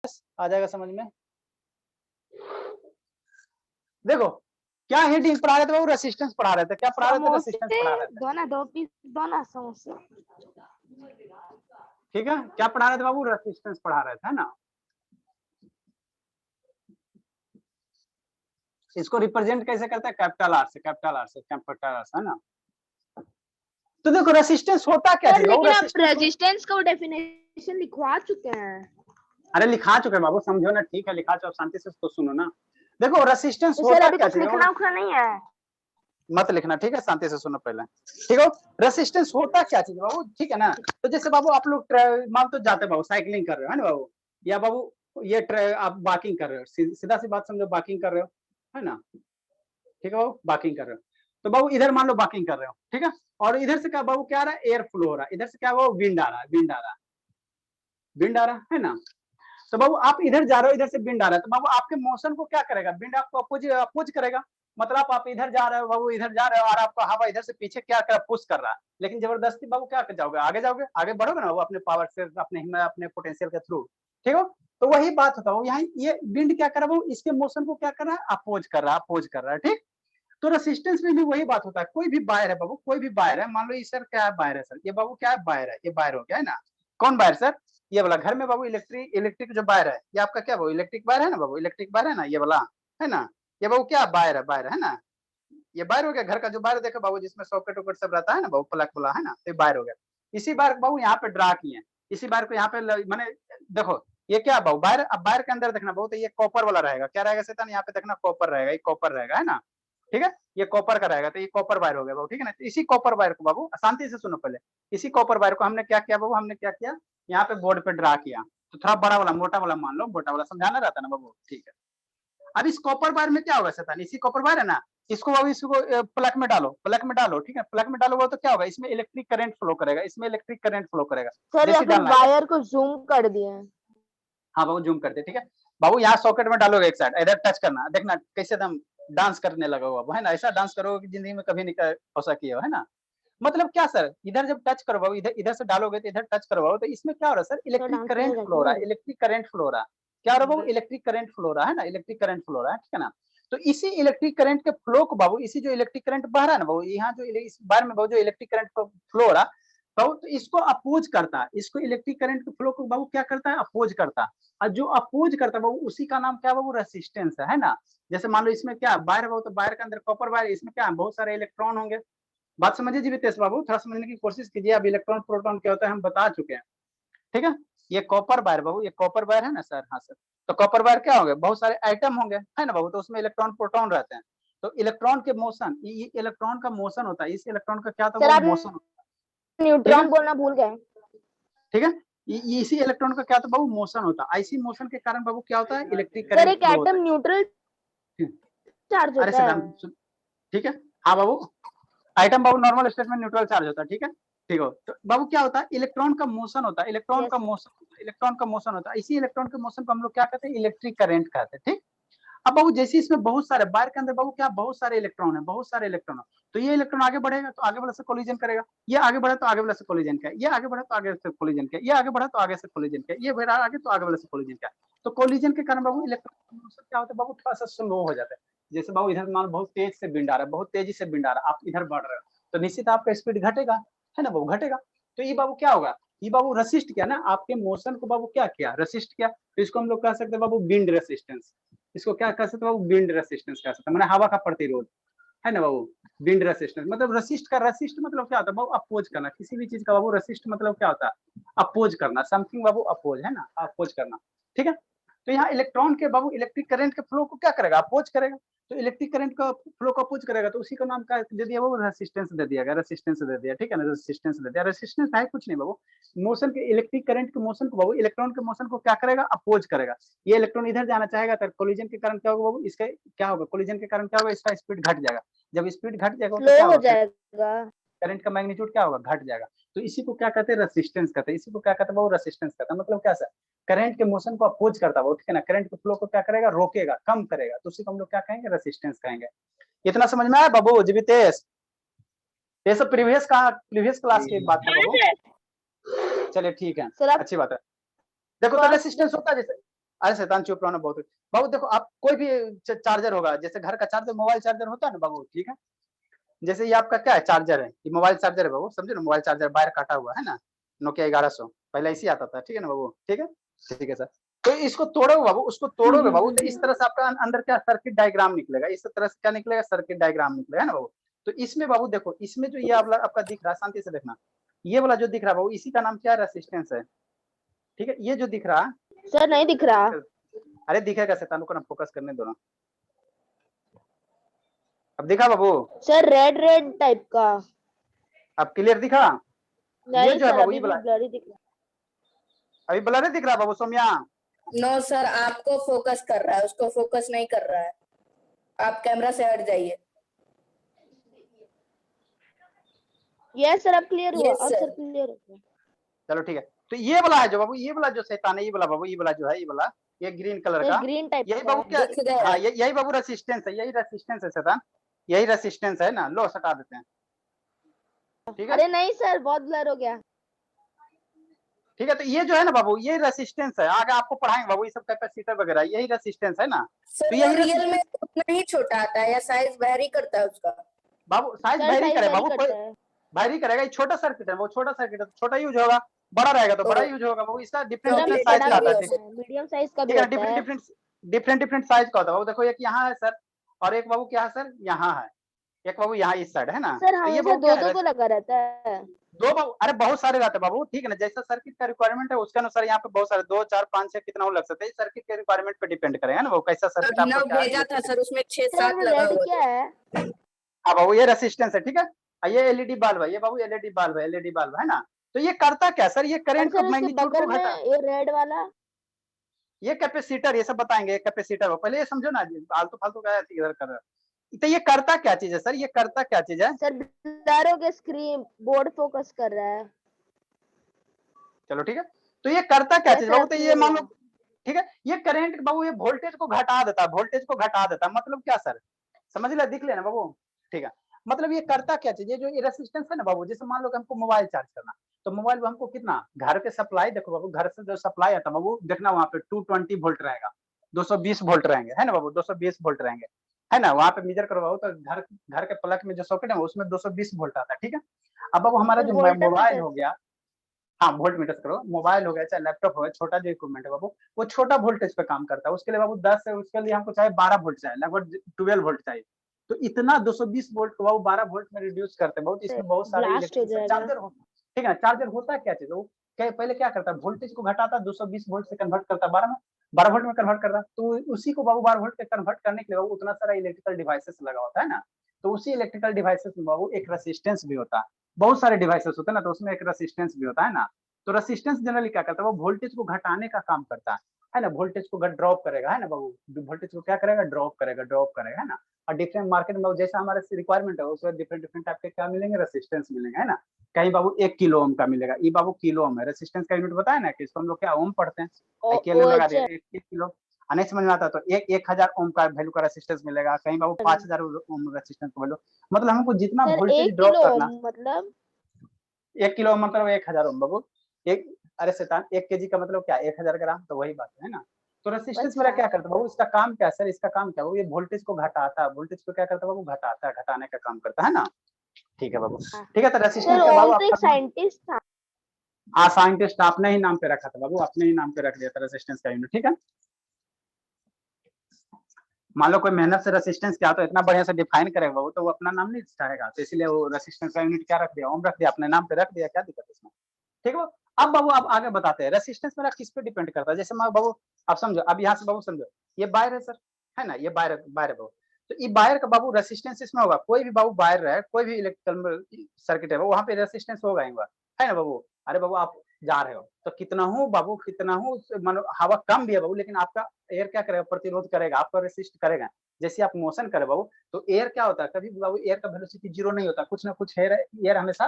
आ जाएगा समझ में। देखो क्या हेडिंग पढ़ा रहे थे बाबू, रेसिस्टेंस पढ़ा रहे थे, क्या पढ़ा रहे थे, रेसिस्टेंस पढ़ा रहे थे। दो ना, 2 पीस दो ना समोसे। ठीक है, क्या पढ़ा रहे थे बाबू, रेसिस्टेंस पढ़ा रहे थे, है ना। इसको रिप्रेजेंट कैसे करते हैं, कैपिटल आर से, कैपिटल आर से, कैपिटल आर से, है ना। तो देखो रेसिस्टेंस होता क्या है, लेकिन आप रेजिस्टेंस का डेफिनेशन लिखवा चुके हैं। अरे लिखा चुके हैं बाबू, समझो ना, ठीक है लिखा चुके, शांति से तो सुनो ना। देखो रेसिस्टेंस तो होता अभी क्या कुछ चीज, लिखना उखना नहीं है, मत लिखना, ठीक है, शांति से सुनो पहले, ठीक है। रेसिस्टेंस होता क्या चीज बाबू, ठीक है ना। तो जैसे बाबू आप लोग मान तो जाते बाबू, साइकिलिंग कर रहे हो, है ना बाबू, या बाबू ये आप वॉकिंग कर रहे हो, सीधा सी बात समझो, वॉकिंग कर रहे हो, है ना, ठीक है बाबू, वॉकिंग कर रहे हो। तो बाबू इधर मान लो वॉकिंग कर रहे हो, ठीक है, और इधर से क्या बाबू क्या आ रहा है, एयर फ्लो हो रहा है, इधर से क्या बाबू विंड आ रहा है, विंड आ रहा है, विंड आ रहा है ना। तो बाबू आप इधर जा रहे हो, इधर से विंड आ रहा है, तो बाबू आपके मोशन को क्या करेगा, विंड आपको अपोज करेगा। मतलब आप इधर जा रहे हो बाबू, इधर जा रहे हो, और आपको हवा इधर से पीछे क्या कर पुश कर रहा है, लेकिन जबरदस्ती बाबू क्या कर जाओगे, आगे जाओगे, आगे बढ़ोगे ना वो अपने पावर से, अपने हिम्मत, अपने पोटेंशियल के थ्रू, ठीक है। तो वही बात होता है यहाँ, ये विंड क्या कर रहा है, इसके मोशन को क्या कर रहा है, अपोज कर रहा है, अपोज कर रहा है, ठीक। तो रेसिस्टेंस में भी वही बात होता है, कोई भी वायर है बाबू, कोई भी वायर है, मान लो ये सर क्या है, वायर है सर, ये बाबू क्या है, वायर है, ये वायर हो गया, है ना। कौन वायर सर, ये वाला घर में बाबू इलेक्ट्रिक, इलेक्ट्रिक जो वायर है, ये आपका क्या बाबू, इलेक्ट्रिक वायर है ना बाबू, इलेक्ट्रिक वायर है ना, ये वाला, है ना। ये बाबू क्या वायर है, वायर है ना। ये वायर हो गया, घर का जो वायर देखो बाबू, जिसमें सॉकेट वॉकेट सब रहता है ना बाबू, प्लग वाला, है ना, तो वायर हो गया। इसी वायर बाबू यहाँ पे ड्रा किए, इसी वायर को यहाँ पे मैंने, देखो ये क्या बाबू वायर, अब वायर के अंदर देखना बाबू, तो ये कॉपर वाला रहेगा, क्या रहेगा शैतान, यहाँ पे देखना कॉपर रहेगा, ये कॉपर रहेगा, है ना, ठीक है। ये कॉपर का रहेगा, तो ये कॉपर वायर हो गया बाबू, ठीक है ना। तो इसी कॉपर वायर को बाबू, शांति से सुनो पहले, इसी कॉपर वायर को हमने क्या किया बाबू, हमने क्या किया, यहाँ पे बोर्ड पे ड्रा किया, तो थोड़ा बड़ा वाला, मोटा वाला मान लो, मोटा वाला समझाना रहता है ना बाबू, ठीक है। अब इस कॉपर वायर में क्या होगा शैतान, इसी कॉपर वायर है ना, इसको बाबू, इसको प्लग में डालो, प्लग में डालो, ठीक है, प्लग में डालोगे तो क्या होगा, इसमें इलेक्ट्रिक करंट फ्लो करेगा, इसमें इलेक्ट्रिक करंट फ्लो करेगा, सर या जैसे फिर डालना है। वायर को जूम कर दिए। हाँ बाबू जूम करते, ठीक है। बाबू यहाँ सॉकेट में डालोगे एक साइड, इधर टच करना, देखना कैसे एकदम डांस करने लगा हुआ है ना, ऐसा डांस करोगे कि जिंदगी में कभी नहीं हो सकी है ना। मतलब क्या सर, इधर जब टच करो, इधर इधर से डालोगे, तो इधर टच करवाओ, तो इसमें क्या हो रहा है सर, तो इलेक्ट्रिक डांस करंट करेगा फ्लो हो रहा है, कि इलेक्ट्रिक करंट फ्लो हो रहा है, क्या हो रहा है बाबू, इलेक्ट्रिक करंट फ्लो हो रहा है ना, इलेक्ट्रिक करंट फ्लो हो रहा है, ठीक है ना। तो इसी इलेक्ट्रिक करंट के फ्लो को बाबू, इसी जो इलेक्ट्रिक करंट बह रहा है ना बाबू, यहाँ जो इस बार में बाबू जो इलेक्ट्रिक करंट फ्लो हो रहा है बाबू, तो इसको अपोज करता है, इसको इलेक्ट्रिक करंट के फ्लो को बाबू क्या करता है, अपोज करता है। और जो अपोज करता है बाबू, उसी का नाम क्या बाबू, रेसिस्टेंस है ना। जैसे मान लो इसमें क्या वायर बाबू, तो वायर के अंदर कॉपर वायर, इसमें क्या बहुत सारे इलेक्ट्रॉन होंगे। बात समझिए जी वितेश बाबू, थोड़ा समझने की कोशिश कीजिए, अब इलेक्ट्रॉन प्रोटॉन क्या होता है हम बता चुके हैं, ठीक है। ये कॉपर वायर बाबू, ये कॉपर वायर है ना सर, हाँ सर। तो कॉपर वायर क्या होंगे, बहुत सारे आइटम होंगे, है ना बाबू, तो उसमें इलेक्ट्रॉन प्रोटॉन रहते हैं। तो इलेक्ट्रॉन के मोशन, ये इलेक्ट्रॉन का मोशन होता है, इस इलेक्ट्रॉन का क्या होता है सर बाबू, आप मोशन होता है, ठीक है, न्यूट्रॉन बोलना भूल गए। ठीक है। इसी इलेक्ट्रॉन का क्या होता है बाबू, मोशन होता है, इसी मोशन के कारण बाबू क्या होता है, इलेक्ट्रिक सर करंट एक फ्लो होता एटम न्यूट्रल है। चार्ज अरे होता है। सर ठीक है, हाँ बाबू, आइटम बाबू नॉर्मल स्टेट में न्यूट्रल चार्ज होता है, ठीक है, ठीक हो। तो बाबू क्या होता है, इलेक्ट्रॉन का मोशन होता है, इलेक्ट्रॉन का यस सर। मोशन, इलेक्ट्रॉन का मोशन होता है, इसी इलेक्ट्रॉन के मोशन को हम लोग क्या कहते हैं, इलेक्ट्रिक करंट कहते हैं, ठीक। अब बाबू जैसे इसमें बहुत सारे वायर के अंदर बाबू क्या बहुत सारे इलेक्ट्रॉन है, बहुत सारे इलेक्ट्रॉन है, तो ये इलेक्ट्रॉन आगे बढ़ेगा तो आगे वाले से कोलिजन करेगा, ये आगे बढ़ा तो आगे वाले से कोलिजन किया, ये आगे बढ़ा तो आगे से कोलिजन किया, ये आगे बढ़ा तो आगे से कोलिजन किया, ये बढ़ा आगे तो आगे वाले से कोलिजन किया। तो कोलिजन के कारण बाबू इलेक्ट्रॉन मोशन क्या होता है बाबू, थोड़ा सा स्लो हो जाता है। जैसे बाबू इधर मान बहुत तेज से विंड आ रहा है, बहुत तेजी से विंड आ रहा है, आप इधर बढ़ रहे हो, तो निश्चित आपका स्पीड घटेगा, है ना बाबू, घटेगा। तो ये बाबू क्या होगा, ये बाबू रेसिस्ट किया ना, आपके मोशन को बाबू क्या किया, रेसिस्ट किया, तो इसको हम लोग कह सकते हैं बाबू विंड रेसिस्टेंस। इसको क्या कह सकते हैं बाबू, विंड रेसिस्टेंस कह सकते हैं, मैंने हवा का प्रतिरोध, है ना बाबू। विंड रेसिस्टेंस मतलब रेसिस्ट का, रेसिस्ट मतलब क्या होता है बाबू, अपोज करना किसी भी चीज का बाबू, रेसिस्ट मतलब क्या होता है, अपोज करना समथिंग बाबू, अपोज है ना, अपोज करना, ठीक है। तो यहाँ इलेक्ट्रॉन के बाबू इलेक्ट्रिक करंट के फ्लो को क्या करेगा, अपोज करेगा। तो इलेक्ट्रिक करंट का फ्लो को अपोज करेगा, तो उसी का नाम क्या दे दिया बाबू, रेसिस्टेंस दे दिया गया, रेसिस्टेंस दे दिया, ठीक है ना, रेसिस्टेंस दे दिया। रेसिस्टेंस है कुछ नहीं बाबू, मोशन के इलेक्ट्रिक करंट के मोशन को बाबू, इलेक्ट्रॉन के मोशन को क्या करेगा, अपोज करेगा। ये इलेक्ट्रॉन इधर जाना चाहेगा तो कोलिजन के कारण क्या होगा बाबू, इसका क्या होगा, कोलिजन के कारण क्या होगा, इसका स्पीड घट जाएगा। जब स्पीड घट जाएगा तो स्लो क्या हो होगा, जाएगा। करंट का मैग्नीट्यूड क्या होगा, घट जाएगा। तो इसी को क्या कहते हैं, रेसिस्टेंस कहते हैं, इसी को क्या कहते हैं वो, रेसिस्टेंस कहता है। मतलब क्या सर, करंट के मोशन को अपोज करता है वो, ठीक है ना, करंट के फ्लो को क्या करेगा, रोकेगा, कम करेगा, तो उसी को हम लोग क्या कहेंगे, रेसिस्टेंस कहेंगे। इतना समझ में आया बाबू जीवितेश, ये सब प्रीवियस क्लास की बात है बाबू, चलिए ठीक है, सर आप अच्छी बात है। देखो तो रेसिस्टेंस होता है जैसे, अरे शैतान चुप रहो ना बहुत। बाबू देखो आप कोई भी चार्जर होगा, जैसे घर का चार्जर मोबाइल चार्जर होता है ना बाबू, ठीक है, जैसे ये आपका क्या है चार्जर है, ये मोबाइल चार्जर है बाबू, समझे ना, मोबाइल चार्जर वायर काटा हुआ है ना, नोकिया 1100 पहले इसी आता था, ठीक है ना बाबू, ठीक है, ठीक है सर। तो इसको तोड़ोगे बाबू, उसको तोड़ोगे बाबू, तो इस तरह से आपका अंदर क्या सर्किट डायग्राम निकलेगा, इस तरह से क्या निकलेगा, सर्किट डायग्राम निकलेगा ना बाबू। तो इसमें बाबू देखो, इसमें जो ये आपका दिख रहा है, शांति से देखना, ये वाला जो दिख रहा है बाबू, इसी का नाम क्या है, रेसिस्टेंस है, ठीक है, ये जो दिख रहा है। सर नहीं दिख रहा। अरे दिखेगा शैतान को ना, फोकस करने दो ना। अब दिखा बाबू? सर रेड रेड टाइप का। अब क्लियर दिखा? ये नहीं जो है सर, बाबू, अभी ये भी वाला ब्लरी दिख रहा। अभी ब्लर दिख रहा है बाबू सौम्या? नो सर, आपको फोकस कर रहा है, उसको फोकस नहीं कर रहा है। आप कैमरा से हट जाइए। यस सर, अब क्लियर हुआ। Yes, अब sir. सर क्लियर हो गया। चलो ठीक है। तो ये वाला है जो बाबू, ये वाला जो शैतान है, ये वाला बाबू, ये वाला जो है, ये वाला, ये ग्रीन कलर सर का, ग्रीन टाइप यही का बाबू है। क्या, दिख गया। हाँ यही बाबू रेसिस्टेंस है, यही रेसिस्टेंस है शैतान, यही रेसिस्टेंस है ना, लो हटा देते हैं, ठीक है, अरे नहीं सर, बहुत ब्लर हो गया। ठीक है। तो ये जो है ना बाबू, ये रेसिस्टेंस है, आगे आपको पढ़ाएंगे बाबू, ये सब कैपेसिटर वगैरह, यही रेसिस्टेंस है ना। सर तो वो यही रियल में उतना ही छोटा आता है या साइज वेरी करता है उसका? बाबू साइज सर वेरी साइज करे वेरी बाबू, कोई करता है। वेरी करेगा, ये छोटा सर्किट है, वो छोटा सर्किट है तो छोटा यूज होगा, बड़ा रहेगा तो बड़ा तो- यूज होगा बाबू, इसका सर डिफरेंट हमें डिफरेंट Chocolate साइज बड़ा का भी आता है, हो ठीक होता है, मीडियम साइज का भी है, होता डिफरेंट है। डिफरेंट डिफरेंट डिफरेंट साइज का होता है बाबू। देखो एक यहाँ है सर, और एक बाबू क्या है सर, यहाँ है, एक बाबू यहाँ इस साइड है ना। सर तो ये हमेशा बाबू क्या दो दो है, को लगा रहता है। दो बाबू, अरे बहुत सारे रहते हैं बाबू, ठीक है ना, जैसा सर्किट का रिक्वायरमेंट है उसके अनुसार यहाँ पे बहुत सारे 2 4 5 6 कितना वो लग सकते हैं, सर्किट के रिक्वायरमेंट पे डिपेंड करेगा ना वो, कैसा सर्किट आपका अभिनव क्या है भेजा था electric। सर, उसमें 6-7 सर लगा रेड हुआ क्या था। है? हाँ बाबू ये रेसिस्टेंस है, ठीक है, ये एलईडी बल्ब है, ये बाबू एलईडी बल्ब है, एलईडी बल्ब है ना। तो ये करता क्या सर, ये और करंट को सर उसके मैग्नीट्यूड को बगल में घटा, ये रेड वाला। ये कैपेसिटर, ये सब बताएंगे, कैपेसिटर पहले ये समझो ना, फालतू फालतू का इधर कर रहे हो। तो ये करता क्या चीज है सर, ये करता क्या चीज है? सर ब्लर हो गया, स्क्रीन बोर्ड फोकस कर रहा है। चलो ठीक है। तो ये करता क्या यस चीज सर, बाबू, अब तो ये क्लियर मान हुआ। लो, ठीक है, ये करंट बाबू, ये वोल्टेज को घटा देता है, वोल्टेज को घटा देता है, मतलब क्या सर, समझ ले, दिख लेना बाबू, ठीक है। मतलब ये करता क्या चीज है, जो ये रेसिस्टेंस है ना बाबू, जैसे मान लो कि हमको मोबाइल चार्ज करना, तो मोबाइल में हमको कितना, घर के सप्लाई देखो बाबू, घर से जो सप्लाई आता है बाबू, देखना वहाँ पे 220 वोल्ट रहेगा, 220 वोल्ट रहेंगे, है ना बाबू, 220 वोल्ट रहेंगे, है ना, वहाँ पे मेजर करो बाबू, तो घर घर के प्लग में जो सॉकेट है उसमें 220 वोल्ट आता है, ठीक है। अब बाबू हमारा सर जो वोल्टा मोबाइल मीटर। हो गया, हाँ वोल्ट मीटर करो, मोबाइल हो गया चाहे लैपटॉप हो गया, छोटा जो इक्विपमेंट है बाबू, वो छोटा वोल्टेज पे काम करता है, उसके लिए बाबू 10 है, उसके लिए हमको चाहे 12 वोल्ट चाहिए, लगभग 12 वोल्ट चाहिए। तो इतना 220 वोल्ट को बाबू 12 वोल्ट में रिड्यूस करते हैं बाबू, इसमें बहुत सारे ब्लास्ट हो इलेक्ट्रिक जाएगा। चार्जर होता है, ठीक है ना। चार्जर होता है क्या चीज, वो पहले क्या करता है, वोल्टेज को घटाता है, 220 वोल्ट से कन्वर्ट करता है 12 वोल्ट में कन्वर्ट करता है, तो उसी को बाबू 12 वोल्ट में कन्वर्ट करने के लिए बाबू उतना सारा इलेक्ट्रिकल डिवाइसेस लगा होता है ना। तो उसी इलेक्ट्रिकल डिवाइसेस में बाबू एक रेसिस्टेंस भी होता है, बहुत सारे डिवाइसेस होते हैं ना, तो उसमें एक रेसिस्टेंस भी होता है ना। तो रेसिस्टेंस जनरली क्या करता है, वो वोल्टेज को घटाने का काम करता है ना, वोल्टेज को ड्रॉप करेगा, है ना बाबू, वोल्टेज को क्या करेगा, ड्रॉप करेगा, है ना। और डिफरेंट मार्केट में जैसा हमारे रिक्वायरमेंट है उसमें डिफरेंट डिफरेंट टाइप के क्या मिलेंगे, रेसिस्टेंस मिलेंगे, है ना। कहीं बाबू 1 किलो ओम का मिलेगा, ये बाबू किलो ओम है, रेसिस्टेंस का यूनिट बताया ना कि इसको हम लोग क्या ओम पढ़ते हैं, ओ लगा एच दिया 1 किलो, नहीं समझ में आता तो 1000 ओम का वैल्यू का रेसिस्टेंस मिलेगा, कहीं बाबू 5000 ओम रेसिस्टेंस का वैल्यू, मतलब हमको जितना सर वोल्टेज 1 ड्रॉप किलो करना, मतलब 1 किलो मतलब 1000 ओम बाबू, एक, अरे शैतान 1 केजी का मतलब क्या 1000 ग्राम, तो वही बात है ना। तो रेसिस्टेंस मेरा अच्छा। क्या करता है बाबू, इसका काम क्या है सर, इसका काम क्या है, वो ये वोल्टेज को घटाता है, वोल्टेज को क्या करता है बाबू, घटाता है, घटाने का काम करता है ना। ठीक है बाबू, ठीक है। तो सर रेसिस्टेंस का बाबू ओम तो आपका एक साइंटिस्ट था। हाँ साइंटिस्ट आपने ही नाम पे रखा था बाबू, अपने ही नाम पे रख दिया था रेसिस्टेंस का यूनिट, ठीक है। मान लो कोई मेहनत से रेसिस्टेंस क्या तो इतना बढ़िया से डिफाइन करेगा बाबू, तो वो अपना नाम नहीं चाहेगा, तो इसलिए वो रेसिस्टेंस का यूनिट क्या रख दिया, ओम रख दिया, अपने नाम पे रख दिया, क्या दिक्कत है इसमें, ठीक है। अब बाबू आप आगे बताते हैं रेसिस्टेंस मेरा किस पे डिपेंड करता है, जैसे मैं बाबू आप समझो, अब यहाँ से बाबू समझो, ये वायर है सर, है ना, ये वायर वायर है बाबू, तो ये वायर का बाबू रेसिस्टेंस इसमें होगा, कोई भी बाबू वायर है, कोई भी इलेक्ट्रिकल सर्किट है वहाँ पे रेसिस्टेंस होगा ही होगा, है ना बाबू। अरे बाबू आप जा रहे हो तो कितना हूँ बाबू, कितना हूँ, मानो हवा कम भी है बाबू, लेकिन आपका एयर क्या करेगा, प्रतिरोध करेगा, आपका रेसिस्ट करेगा। जैसे आप मोशन करे बाबू, तो एयर क्या होता है, कभी बाबू एयर का वेलोसिटी जीरो नहीं होता, कुछ ना कुछ एयर हमेशा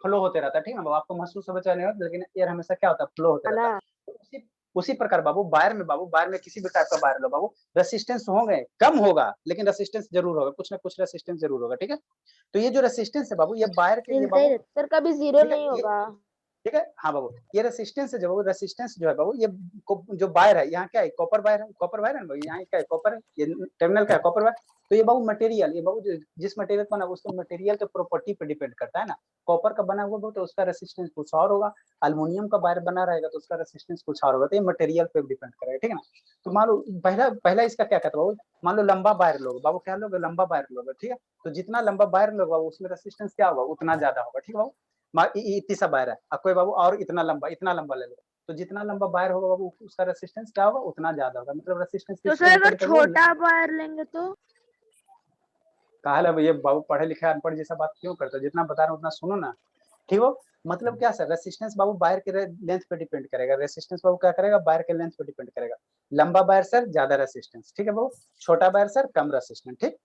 फ्लो होते रहता है, ठीक है बाबू, आपको महसूस हो नहीं होता, लेकिन एयर हमेशा क्या होता है, फ्लो होते रहता है। तो उसी प्रकार बाबू वायर में किसी भी टाइप का वायर लो बाबू, रेसिस्टेंस होंगे, कम होगा लेकिन रेसिस्टेंस जरूर होगा, कुछ ना कुछ रेसिस्टेंस जरूर होगा, ठीक है। तो ये जो रेसिस्टेंस है बाबू, ये वायर के लिए मिलते बाबू, ही सर, कभी जीरो ठीक है, नहीं होगा। ठीक है। हाँ बाबू, ये रेसिस्टेंस है जो रेसिस्टेंस जो है बाबू, ये जो वायर है यहाँ क्या है, कॉपर वायर है, कॉपर वायर है ना बाबू, यहाँ क्या है, कॉपर है, ये टर्मिनल क्या है, कॉपर वायर। तो ये बाबू मटेरियल, ये बाबू जिस मटेरियल का बना उसके मटेरियल के प्रॉपर्टी पे डिपेंड करता है ना। कॉपर का बना हुआ बाबू तो उसका रेसिस्टेंस कुछ और होगा, अल्युमिनियम का वायर बना रहेगा तो उसका रेसिस्टेंस कुछ और होगा। तो ये मटेरियल पे डिपेंड करेगा, ठीक है ना। तो मान लो पहला पहला इसका क्या कहता है बाबू, मान लो लंबा वायर लोग बाबू, क्या लोग, लंबा वायर लोग, ठीक है। तो जितना लंबा वायर लोग बाबू उसमें रेसिस्टेंस क्या होगा, उतना ज्यादा होगा, ठीक है बाबू। इतनी सा वायर है, अब कोई बाबू और इतना लंबा ले लो, तो जितना लंबा वायर होगा बाबू उसका रेसिस्टेंस क्या होगा, उतना ज्यादा होगा। मतलब रेसिस्टेंस तो किस पे सर अगर डिपेंड करेगा, छोटा वायर लेंगे तो? कहा ये बाबू पढ़े लिखे अनपढ़ जैसा बात क्यों करते हो, जितना बता रहा हूँ उतना सुनो ना, ठीक हो। मतलब क्या सर, रेसिस्टेंस बाबू वायर के लेंथ पे डिपेंड करेगा, रेसिस्टेंस बाबू क्या करेगा, वायर के लेंथ पे डिपेंड करेगा। लंबा वायर सर ज्यादा रेसिस्टेंस, ठीक है बाबू, छोटा वायर सर कम रेसिस्टेंस, ठीक।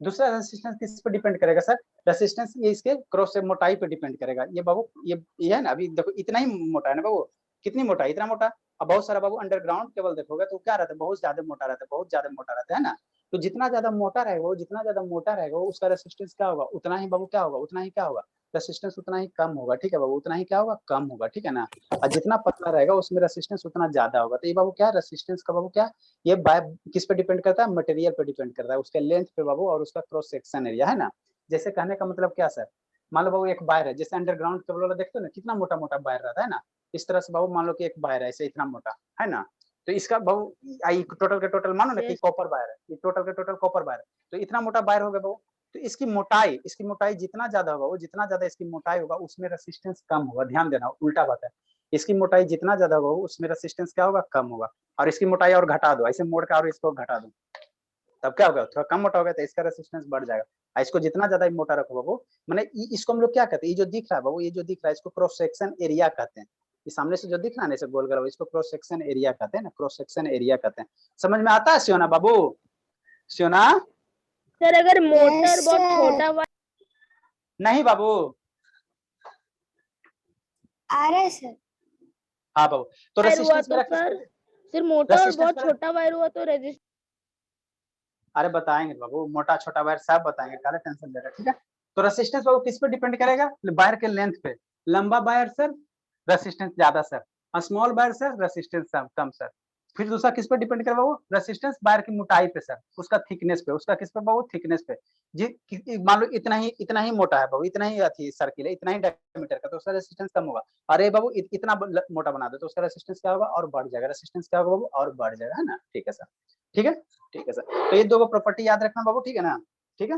दूसरा रेसिस्टेंस किस पे डिपेंड करेगा सर, रेसिस्टेंस ये इसके क्रॉस से मोटाई पे डिपेंड करेगा। ये बाबू ये है ना, अभी देखो इतना ही मोटा है ना बाबू, कितनी मोटा, इतना मोटा। अब बहुत सारा बाबू अंडरग्राउंड केबल देखोगे तो क्या रहता है, बहुत ज्यादा मोटा रहता है, बहुत ज्यादा मोटा रहता है ना। तो जितना ज्यादा मोटा रहेगा वो, जितना ज्यादा मोटा रहेगा वो, उसका रेसिस्टेंस क्या होगा, उतना ही बाबू क्या होगा, उतना ही क्या होगा, रेसिस्टेंस उतना ही कम होगा, ठीक है बाबू, उतना ही क्या होगा, कम होगा, ठीक है ना। और जितना पतला रहेगा उसमें रेसिस्टेंस उतना ज्यादा होगा। तो ये बाबू क्या, रेसिस्टेंस का बाबू क्या, ये बाय किस पे डिपेंड करता है, मटेरियल पे डिपेंड करता है, उसके लेंथ पे बाबू और उसका क्रॉस सेक्शन एरिया, है ना। जैसे कहने का मतलब क्या सर, मान लो बाबू एक वायर है, जैसे अंडरग्राउंड केबल वाला देखते हो ना, कितना मोटा मोटा वायर रहता है ना, इस तरह से बाबू मान लो कि एक वायर है ऐसे इतना मोटा, है ना। तो इसका बाबू टोटल के टोटल मानो ना कि कॉपर वायर है, ये टोटल के टोटल कॉपर वायर है, तो इतना मोटा वायर हो गया बाबू। तो इसकी मोटाई जितना ज्यादा होगा वो, जितना ज्यादा इसकी मोटाई होगा उसमें रेसिस्टेंस कम होगा। ध्यान देना, उल्टा बात है, इसकी मोटाई जितना ज्यादा होगा उसमें रेसिस्टेंस क्या होगा, कम होगा। और इसकी मोटाई और घटा दो, ऐसे मोड़ का और इसको घटा दो, तब क्या होगा, थोड़ा कम मोटा होगा तो इसका रेसिस्टेंस बढ़ जाएगा। और इसको जितना ज्यादा मोटा रखो बाबू, मैंने इसको हम लोग क्या कहते हैं, ये जो दिख रहा है बाबू, ये जो दिख रहा है इसको क्रॉस सेक्शन एरिया कहते हैं। ये सामने से जो दिख रहा है ना इसे गोल गोल, इसको क्रॉस सेक्शन एरिया कहते हैं ना, क्रॉस सेक्शन एरिया कहते हैं। समझ में आता है सियोना बाबू, सियोना? सर अगर मोटर बहुत छोटा वायर, नहीं बाबू, आ रहा है सर। हाँ बाबू, तो हुआ रेसिस्टेंस तो मेरा सर, सिर्फ मोटा और रेसिस्टेंस बहुत मेरा, छोटा वायर हुआ तो रेजिस्टेंस। अरे बताएंगे बाबू, मोटा छोटा वायर सब बताएंगे, काले टेंशन ले रहे, ठीक है। तो रेसिस्टेंस बाबू किस पे डिपेंड करेगा, वायर के लेंथ पे। लंबा वायर सर रेसिस्टेंस ज्यादा सर, और स्मॉल वायर सर रेसिस्टेंस कम सर। फिर दूसरा किस पे डिपेंड करेगा वो, रेसिस्टेंस वायर की मोटाई पे सर, उसका थिकनेस पे, उसका किस पे बाबू, थिकनेस पे। जी मान लो इतना ही मोटा है बाबू, इतना ही अथी सर्किल है, इतना ही डायमीटर का, तो उसका रेसिस्टेंस कम होगा। अरे बाबू इतना मोटा बना दो तो उसका रेसिस्टेंस क्या होगा, और बढ़ जाएगा, रेसिस्टेंस क्या होगा बाबू, और बढ़ जाएगा, है ना। ठीक है सर, ठीक है, ठीक है सर। तो ये दो प्रॉपर्टी याद रखना बाबू, ठीक है ना, ठीक है,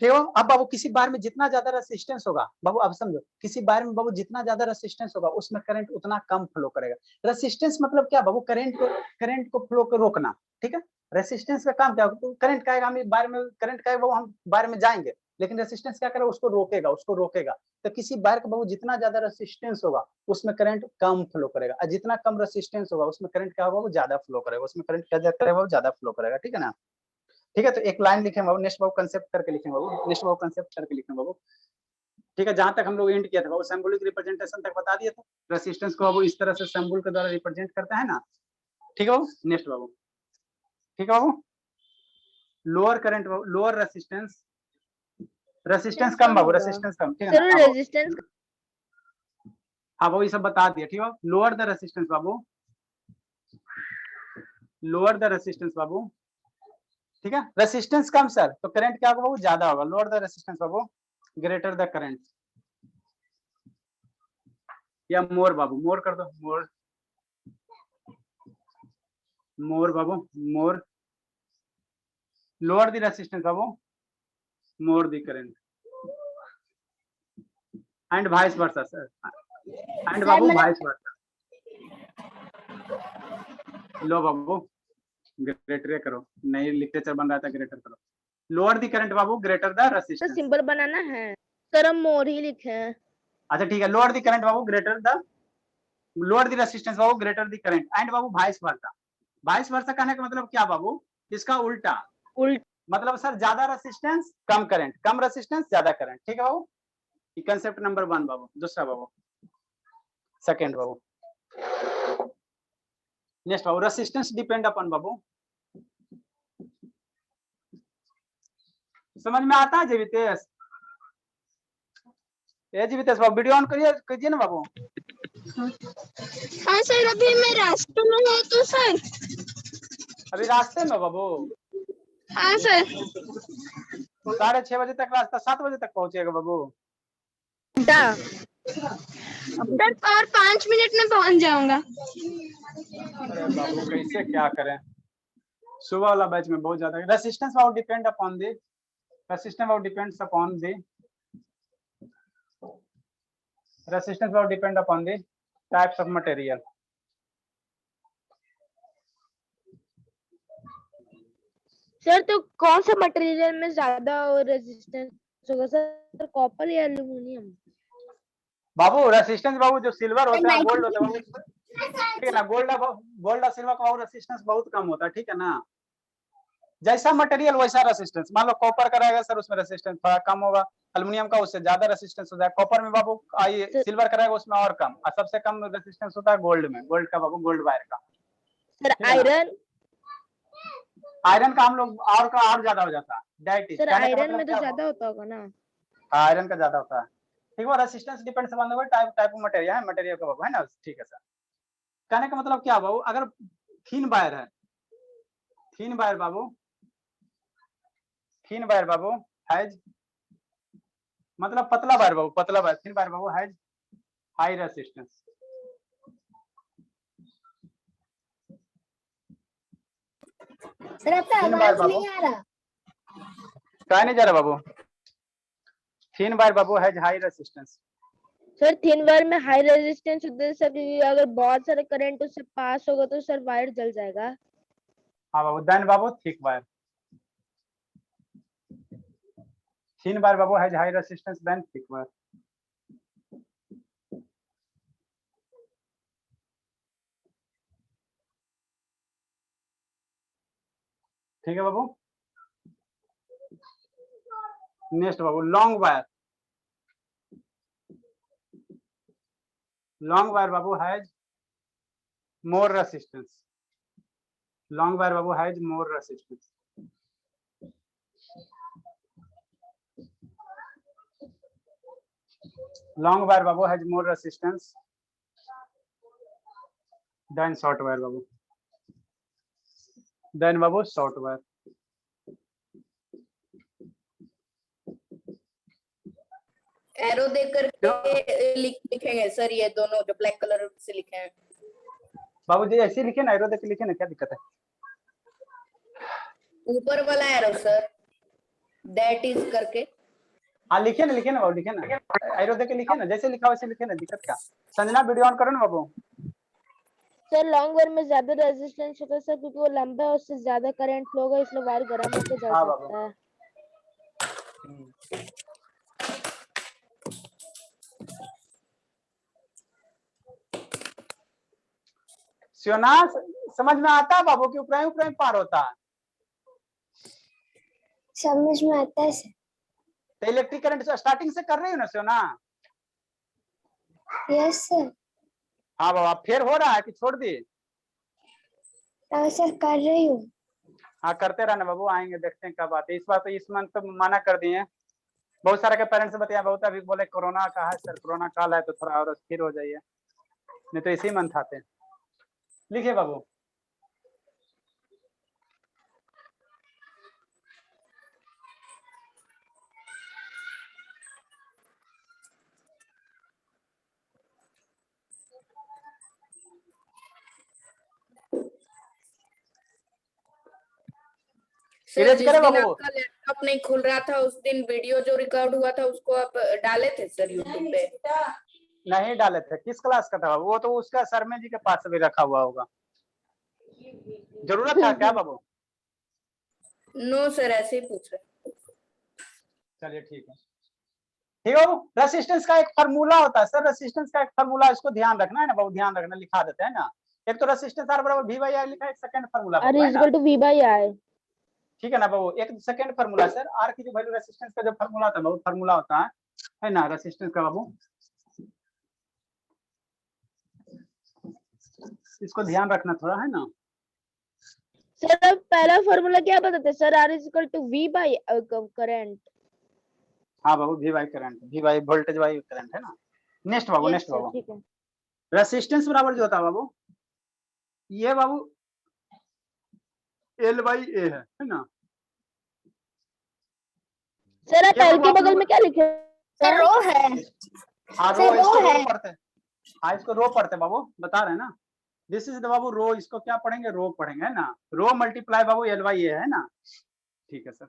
ठीक है। अब बाबू किसी बार में जितना ज्यादा रेसिस्टेंस होगा बाबू, अब समझो, किसी बार में बाबू जितना ज्यादा रेसिस्टेंस होगा उसमें करंट उतना कम फ्लो करेगा। रेसिस्टेंस मतलब क्या बाबू, करंट को फ्लो को रोकना, ठीक है। रेसिस्टेंस का काम क्या होगा, करंट का हम बार में करंट का बाबू हम बार में जाएंगे, लेकिन रेसिस्टेंस क्या करेगा, उसको रोकेगा, उसको रोकेगा। तो किसी बार का बाबू जितना ज्यादा रेसिस्टेंस होगा उसमें करंट कम फ्लो करेगा, और जितना कम रेसिस्टेंस होगा उसमें करंट क्या होगा, वो ज्यादा फ्लो करेगा, उसमें करंट क्या करेगा, वो ज्यादा फ्लो करेगा, ठीक है ना। ठीक है, तो एक लाइन लिखे बाबू, नेक्स्ट बाबू कंसेप्ट करके लिखे बाबू, नेक्स्ट बाबू कंसेप्ट करके लिखे बाबू। ठीक है, जहां तक हम लोग एंड किया था बाबू, सिंबॉलिक रिप्रेजेंटेशन तक बता दिया था। रेसिस्टेंस को बाबू इस तरह से सिंबल के द्वारा रिप्रेजेंट करता है ना, ठीक है बाबू। नेक्स्ट बाबू, ठीक है बाबू, lower current, lower resistance, resistance कम बाबू, रेसिस्टेंस कम, ठीक है ना। सर रेजिस्टेंस हाँ बाबू ये सब बता दिया, ठीक है। लोअर द रेसिस्टेंस बाबू, लोअर द रेसिस्टेंस बाबू, ठीक है। रेसिस्टेंस कम सर तो करंट क्या होगा बाबू, ज्यादा होगा। लोअर द रेसिस्टेंस बाबू, ग्रेटर द करंट, या मोर बाबू, मोर कर दो, मोर, मोर बाबू, मोर, लोअर द रेसिस्टेंस बाबू, more the current, and vice versa sir, and बाबू वाइस वर्सा। लो बाबू ग्रेटर करो, नहीं लिटरेचर बन रहा था, ग्रेटर करो। Lower the current Babu, greater the तो रेसिस्टेंस। सिंबल बनाना है सर, हम मोर ही लिखे हैं। अच्छा ठीक है, lower the current Babu, greater the, lower the resistance बाबू, ग्रेटर द करंट, एंड बाबू वाइस वर्सा। वाइस वर्सा कहने का मतलब क्या बाबू, इसका उल्टा, मतलब सर ज्यादा रेसिस्टेंस कम करंट, कम रेसिस्टेंस ज्यादा करंट, ठीक है बाबू। ये कंसेप्ट नंबर 1 बाबू। दूसरा बाबू, सेकंड बाबू, नेक्स्ट बाबू, रेसिस्टेंस डिपेंड अपन बाबू, समझ में आता है जीवितेश? ये जी वितेश बाबू वीडियो ऑन कीजिए ना बाबू। हाँ सर, अभी मैं रास्ते में हूँ तो सर। अभी रास्ते में हो बाबू? हाँ सर। 6:30 बजे तक रास्ता, 7 बजे तक पहुंचेगा बाबू। सर और 5 मिनट में पहुंच जाऊंगा। अरे बाबू कैसे क्या करें, सुबह वाला बैच में बहुत ज्यादा resistance Babu depend upon the resistance Babu depends upon the resistance Babu depend upon the types of material. Sir तो कौन सा मटेरियल में ज्यादा रेजिस्टेंस होगा सर, कॉपर या एल्युमिनियम? बाबू रेसिस्टेंस बाबू जो सिल्वर होता है, गोल्ड होता है बाबू, ठीक है ना, गोल्ड और सिल्वर का रेसिस्टेंस बहुत कम होता है, ठीक है ना। जैसा मटेरियल वैसा रेसिस्टेंस, मान लो कॉपर का रहेगा सर, उसमें रेसिस्टेंस थोड़ा कम होगा, एल्युमिनियम का उससे ज्यादा रेसिस्टेंस होता है, कॉपर में बाबू सिल्वर का रहेगा उसमें और कम, और सबसे कम रेसिस्टेंस होता है गोल्ड में, गोल्ड का बाबू, गोल्ड वायर का। सर आयरन का हम लोग और का और ज्यादा हो जाता है, डाइट सर आयरन में तो ज्यादा होता होगा ना? आयरन का ज्यादा होता है, ठीक है। Resistance depends upon the type of material है, मटेरियल का बाबू, है ना, ठीक है सर। कहने का मतलब क्या बाबू, अगर थीन वायर है, थीन वायर बाबू, थीन वायर बाबू हैज, मतलब पतला वायर बाबू, पतला वायर, थीन वायर बाबू हैज हाई रेसिस्टेंस। सर आपका आवाज नहीं आ रहा। क्या नहीं जा रहा बाबू? थीन वायर बाबू has high resistance. Sir thin wire में हाई रेजिस्टेंस होता है सर, क्योंकि अगर बहुत सारे करंट उससे पास होगा तो सर वायर जल जाएगा। हाँ बाबू, देन बाबू थिक वायर, थीन वायर बाबू has high resistance then thick wire. ठीक है बाबू। नेक्स्ट बाबू लॉन्ग वायर, लॉन्ग वायर बाबू has more resistance, long wire बाबू has more resistance. Long wire बाबू has more resistance then short wire बाबू, then बाबू शॉर्ट वायर। एरो देख करके लिखेंगे सर, ये दोनों जो ब्लैक कलर से लिखे हैं बाबू जी, ऐसे लिखे ना, एरो देख के लिखे ना, क्या दिक्कत है? ऊपर वाला एरो सर, दैट इज करके। हाँ लिखे ना बाबू, लिखे ना, एरो देख के लिखे ना, जैसे लिखा वैसे लिखे ना, दिक्कत क्या? संजना वीडियो ऑन करो ना बाबू। सर लॉन्ग वायर में ज्यादा रेजिस्टेंस होता है सर, क्योंकि वो लंबा है, उससे ज्यादा करंट फ्लो होगा, इसलिए वायर गर्म होकर जल हाँ सकता है। सियोना समझ में आता है बाबू कि ऊपराई ऊपराई पार होता है? समझ में आता है सर। तो इलेक्ट्रिक करंट स्टार्टिंग से कर रही हो ना सियोना? Yes sir. हाँ बाबा, फिर हो रहा है कि छोड़ दी? सर कर रही हूँ। हाँ करते रहना बाबू, आएंगे देखते हैं कब आते हैं। इस बार तो इस मंथ तो मना कर दिए, बहुत सारे के पेरेंट्स बताया, बहुत अभी बोले कोरोना का है सर, कोरोना काल है तो थोड़ा और स्थिर हो जाइए, नहीं तो इसी मंथ आते हैं। लिखिए बाबू। सर इरेज जिस करे दिन बाबू। आपका लैपटॉप नहीं खुल रहा था उस दिन वीडियो जो रिकॉर्ड हुआ था उसको आप डाले थे सर यूट्यूब पे? नहीं डाले थे, किस क्लास का था वो? तो उसका शर्मा जी के पास भी रखा हुआ होगा, जरूरत था क्या बाबू? नो सर, ऐसे ही पूछ रहे। चलिए ठीक है, ठीक है बाबू। रेसिस्टेंस का एक फार्मूला होता है सर, रेसिस्टेंस का एक फार्मूला, इसको ध्यान रखना है ना बाबू, ध्यान रखना, लिखा देते हैं ना। एक तो रेसिस्टेंस आर बराबर वी बाई आई लिखा है, एक सेकंड फार्मूला R है is ना, equal to V by I। ठीक है ना बाबू। एक सेकंड फार्मूला सर, आर की जो वैल्यू रेसिस्टेंस का जो फार्मूला होता है बाबू, फार्मूला होता है ना रेसिस्टेंस का बाबू, इसको ध्यान रखना थोड़ा, है ना। सर अब पहला फॉर्मूला क्या बताते हैं sir? R is equal to V by current. हाँ बाबू, V by current, V by voltage by current है ना। नेक्स्ट बाबू, यस नेक्स्ट सर, बाबू, ठीक है रेसिस्टेंस बराबर जो होता है बाबू, ये बाबू एल बाई ए है ना। सर। आप ये एल बाबू के आप बगल लोग, में क्या लिखे सर हैं? रो है। हाँ रो, सर रो इसको रो है। पढ़ते हैं, हाँ इसको रो पढ़ते हैं बाबू, बता रहे हैं ना। दिस इज द बाबू रो, इसको क्या पढ़ेंगे, रो पढ़ेंगे है ना। Row multiply Babu L by ए है ना। ठीक है सर।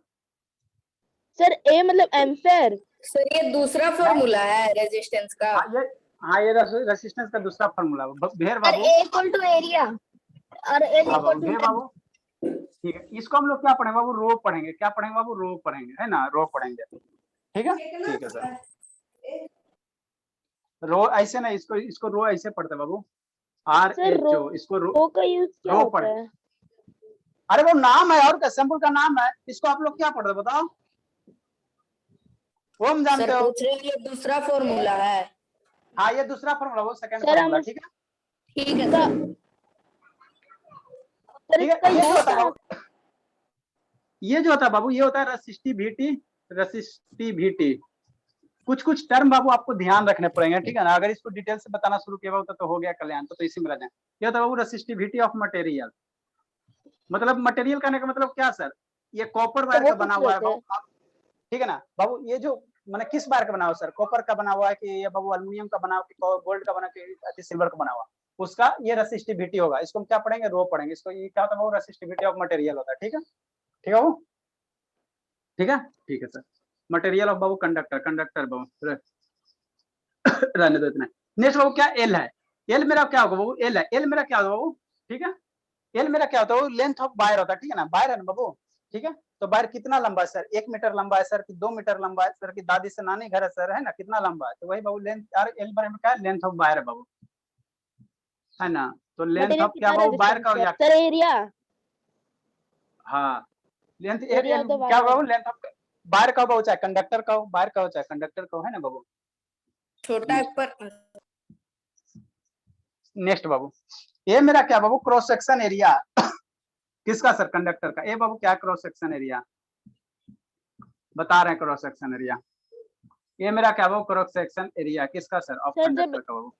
सर ए मतलब एम्पेयर। सर ये दूसरा फॉर्मूला है रेजिस्टेंस का। हाँ ये, हाँ ये रेसिस्टेंस का दूसरा फॉर्मूला भेर सर बाबू। ए इक्वल टू एरिया और एल हाँ इक्वल बाबू, टू भेर बाबू, ठीक है। इसको हम लोग क्या पढ़ेंगे बाबू, रो पढ़ेंगे, क्या पढ़ेंगे बाबू, रो पढ़ेंगे है ना, रो पढ़ेंगे। ठीक है, ठीक है सर। रो ऐसे नहीं, इसको इसको रो ऐसे पढ़ते बाबू, आर सर एच ओ, इसको रो, रो का यूज क्या रो होता पढ़े। है? अरे वो नाम है और क्या, सैंपल का नाम है, इसको आप लोग क्या पढ़ते बताओ, ओम सर जानते हो। पूछ रहे हैं ये दूसरा फॉर्मूला है। हाँ ये दूसरा फॉर्मूला, वो सेकंड सर फॉर्मूला, हम ठीक है। ठीक है इसका सर। सर ठीक है, इसका ये जो यूज होता है कहाँ? बाबू, ये जो होता है बाबू, ये होता है रेसिस्टिविटी, रेसिस्टिविटी। कुछ कुछ टर्म बाबू आपको ध्यान रखने पड़ेंगे, ठीक है ना। अगर इसको डिटेल से बताना शुरू किया बाबू तो हो गया कल्याण, तो इसी में रह जाए। ये होता है बाबू रेसिस्टिविटी ऑफ मटेरियल, मतलब मटेरियल कहने का मतलब क्या सर, ये कॉपर वायर वो का बना कैसे हुआ है होता है? बाबू, ठीक है ना बाबू। ये जो मैंने किस वायर का बना हुआ सर, कॉपर का बना हुआ है कि ये बाबू अल्यूमिनियम का बना हुआ कि गोल्ड का बना कि सिल्वर का बना हुआ, उसका ये रेसिस्टिविटी होगा। इसको हम क्या पढ़ेंगे, रो पढ़ेंगे। इसको ये क्या होता है बाबू, रेसिस्टिविटी ऑफ मटेरियल होता है, ठीक है, ठीक है बाबू, ठीक है, ठीक है सर। मटेरियल ऑफ बाबू कंडक्टर, कंडक्टर बाबू रहने दो इतना। नेक्स्ट बाबू क्या, एल है। एल मेरा क्या होगा बाबू, एल है, एल मेरा क्या होगा बाबू, ठीक है। एल मेरा क्या होता है, लेंथ ऑफ वायर होता है, ठीक है ना, वायर है ना बाबू, ठीक है। तो वायर कितना लंबा है सर, 1 मीटर लंबा है सर कि 2 मीटर लंबा है सर कि दादी से नानी घर है सर, है ना, कितना लंबा है, तो वही बाबू लेंथ, यार एल बारे में क्या है, लेंथ ऑफ वायर है बाबू, है ना। तो लेंथ मटेरियल ऑफ क्या कितना बाबू, वायर रेजिस्टेंस का हो है? या, सर एरिया। हाँ लेंथ एरिया ऑफ द क्या wire. Babu, length of wire का हो, चाहे कंडक्टर का हो, वायर का हो चाहे कंडक्टर का हो, है ना बाबू। छोटा पर नेक्स्ट बाबू, ये मेरा क्या बाबू, क्रॉस सेक्शन एरिया किसका सर, कंडक्टर का। ए बाबू क्या क्रॉस सेक्शन एरिया बता रहे हैं, क्रॉस सेक्शन एरिया। ये मेरा क्या बाबू, क्रॉस सेक्शन एरिया किसका सर, ऑफ सर कंडक्टर जब का बाबू।